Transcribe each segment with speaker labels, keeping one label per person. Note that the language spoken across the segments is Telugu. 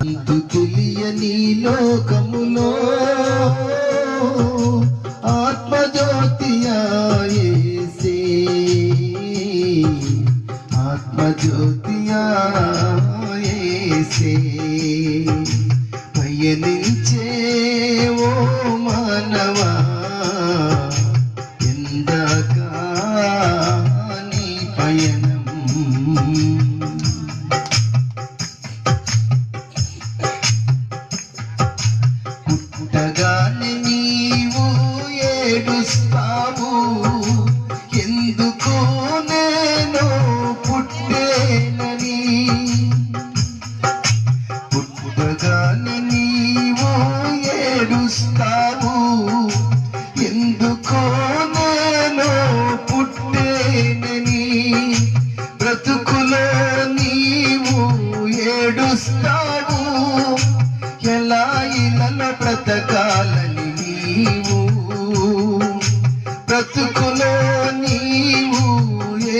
Speaker 1: అంతు తెలియని లోకములో ఆత్మజ్యోతియాయేసే ఆత్మజ్యోతియాయేసే పయనించే ఓ మానవా ఎందాక నీ పయనం పుట్టగానే నీవు ఏడుస్తావు ఎందుకో నేను పుట్టేనని పుట్టగానే నీవు ఏడుస్తావు ఎందుకో నేను పుట్టేనని బ్రతుకులో నీవు ఏడుస్తావు ఎలా ఇళ్ళ బ్రతకాలని నీవు బ్రతుకులో నీవు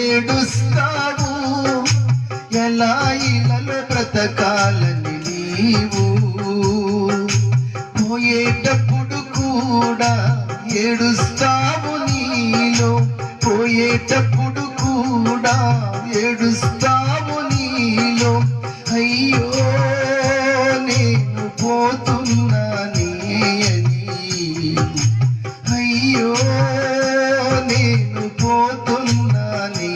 Speaker 1: ఏడుస్తావు ఎలా ఇళ్ళ బ్రతకాలని నీవు పోయేటప్పుడు కూడా ఏడుస్తావు నీలో పోయేటప్పుడు కూడా ఏడుస్తావు నీలో అయ్యో నేను పోతున్నానే అని అయ్యో నేను పోతున్నానే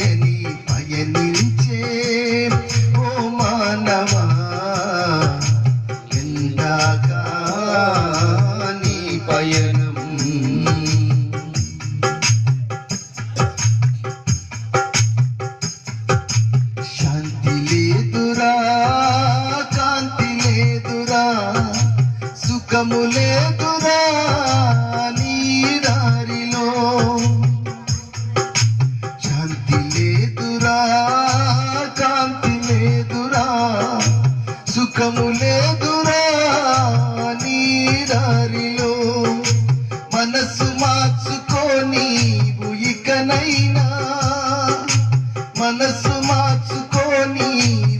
Speaker 1: అని పయనించే ఓ మానవా ఎందాకా నీ పయనం శాంతి లేదురా కాంతి లేదురా సుఖము లేదురా నీ దారిలో శాంతి లేదురా కాంతి లేదురా సుఖము లేదురా నీ దారిలో మనసు మార్చుకో నీవు ఇకనైనా మనసు మార్చుకో నీవు